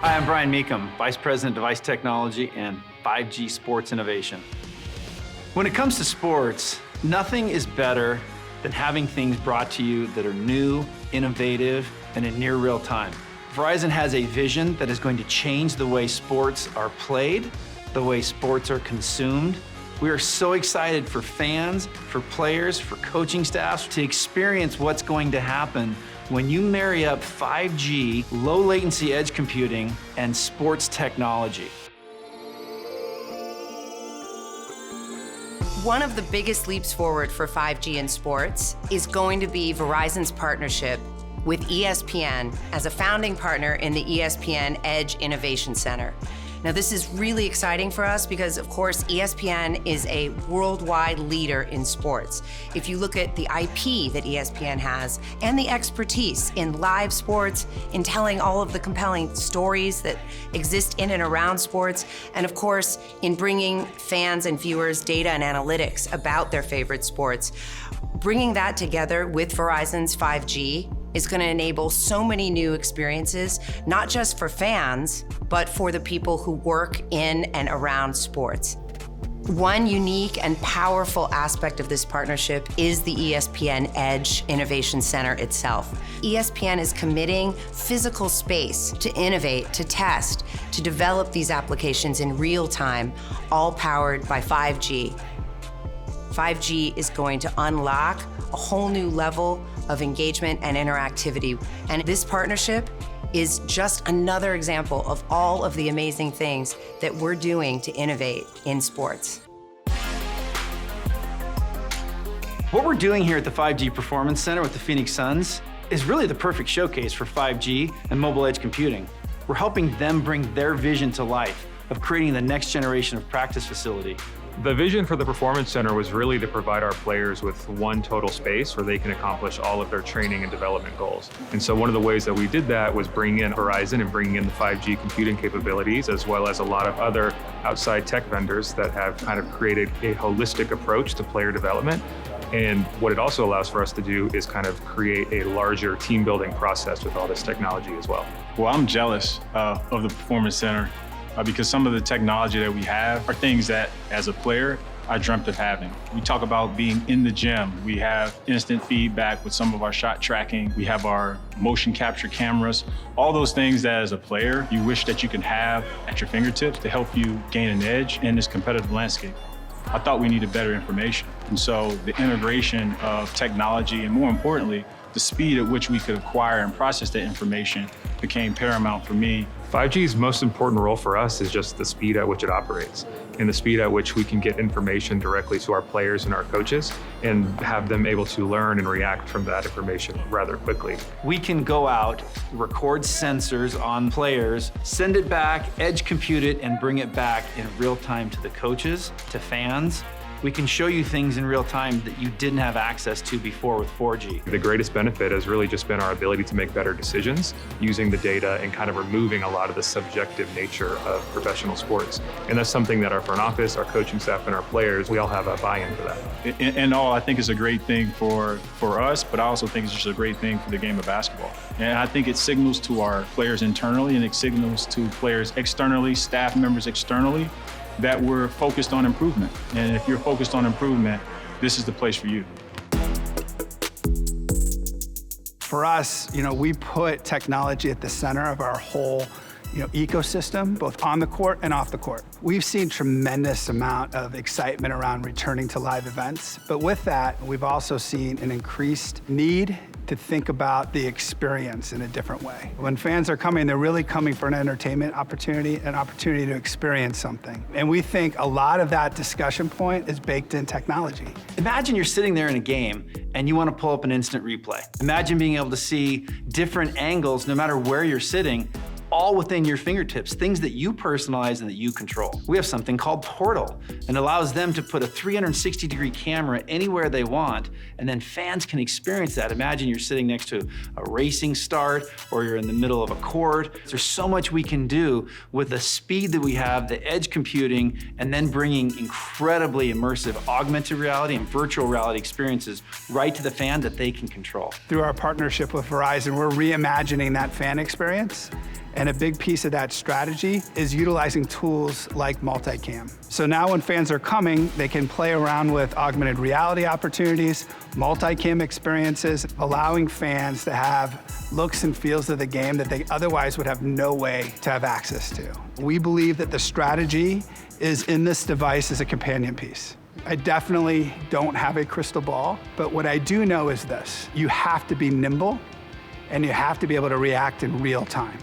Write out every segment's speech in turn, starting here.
Hi, I'm Brian Mecum, Vice President Device Technology and 5G Sports Innovation. When it comes to sports, nothing is better than having things brought to you that are new, innovative, and in near real time. Verizon has a vision that is going to change the way sports are played, the way sports are consumed. We are so excited for fans, for players, for coaching staffs to experience what's going to happen when you marry up 5G, low latency edge computing, and sports technology. One of the biggest leaps forward for 5G in sports is going to be Verizon's partnership with ESPN as a founding partner in the ESPN Edge Innovation Center. Now, this is really exciting for us because, of course, ESPN is a worldwide leader in sports. If you look at the IP that ESPN has and the expertise in live sports, in telling all of the compelling stories that exist in and around sports, and of course, in bringing fans and viewers data and analytics about their favorite sports, bringing that together with Verizon's 5G is going to enable so many new experiences, not just for fans, but for the people who work in and around sports. One unique and powerful aspect of this partnership is the ESPN Edge Innovation Center itself. ESPN is committing physical space to innovate, to test, to develop these applications in real time, all powered by 5G. 5G is going to unlock a whole new level of engagement and interactivity. And this partnership is just another example of all of the amazing things that we're doing to innovate in sports. What we're doing here at the 5G Performance Center with the Phoenix Suns is really the perfect showcase for 5G and mobile edge computing. We're helping them bring their vision to life of creating the next generation of practice facility. The vision for the Performance Center was really to provide our players with one total space where they can accomplish all of their training and development goals. And so one of the ways that we did that was bringing in Verizon and bringing in the 5G computing capabilities, as well as a lot of other outside tech vendors that have kind of created a holistic approach to player development. And what it also allows for us to do is kind of create a larger team building process with all this technology as well. Well, I'm jealous of the Performance Center. Because some of the technology that we have are things that, as a player, I dreamt of having. We talk about being in the gym. We have instant feedback with some of our shot tracking. We have our motion capture cameras. All those things that, as a player, you wish that you could have at your fingertips to help you gain an edge in this competitive landscape. I thought we needed better information. And so the integration of technology, and more importantly, the speed at which we could acquire and process that information became paramount for me. 5G's most important role for us is just the speed at which it operates and the speed at which we can get information directly to our players and our coaches and have them able to learn and react from that information rather quickly. We can go out, record sensors on players, send it back, edge compute it, and bring it back in real time to the coaches, to fans. We can show you things in real time that you didn't have access to before with 4G. The greatest benefit has really just been our ability to make better decisions using the data and kind of removing a lot of the subjective nature of professional sports. And that's something that our front office, our coaching staff, and our players, we all have a buy-in for that. And all, I think it's a great thing for us, but I also think it's just a great thing for the game of basketball. And I think it signals to our players internally, and it signals to players externally, staff members externally, that we're focused on improvement. And if you're focused on improvement, this is the place for you. For us, we put technology at the center of our whole ecosystem, both on the court and off the court. We've seen tremendous amount of excitement around returning to live events, but with that, we've also seen an increased need to think about the experience in a different way. When fans are coming, they're really coming for an entertainment opportunity, an opportunity to experience something. And we think a lot of that discussion point is baked in technology. Imagine you're sitting there in a game and you want to pull up an instant replay. Imagine being able to see different angles no matter where you're sitting, all within your fingertips, things that you personalize and that you control. We have something called Portal, and allows them to put a 360-degree camera anywhere they want, and then fans can experience that. Imagine you're sitting next to a racing start, or you're in the middle of a court. There's so much we can do with the speed that we have, the edge computing, and then bringing incredibly immersive augmented reality and virtual reality experiences right to the fan that they can control. Through our partnership with Verizon, we're reimagining that fan experience. And a big piece of that strategy is utilizing tools like multicam. So now when fans are coming, they can play around with augmented reality opportunities, multicam experiences, allowing fans to have looks and feels of the game that they otherwise would have no way to have access to. We believe that the strategy is in this device as a companion piece. I definitely don't have a crystal ball, but what I do know is this: you have to be nimble and you have to be able to react in real time.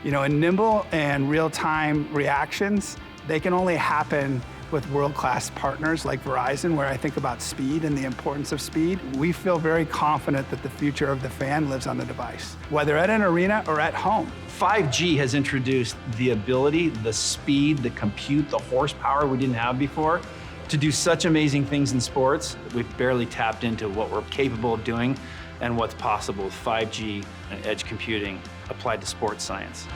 You know, and nimble and real-time reactions, they can only happen with world-class partners like Verizon, where I think about speed and the importance of speed. We feel very confident that the future of the fan lives on the device, whether at an arena or at home. 5G has introduced the ability, the speed, the compute, the horsepower we didn't have before to do such amazing things in sports that we've barely tapped into what we're capable of doing and what's possible with 5G and edge computing applied to sports science.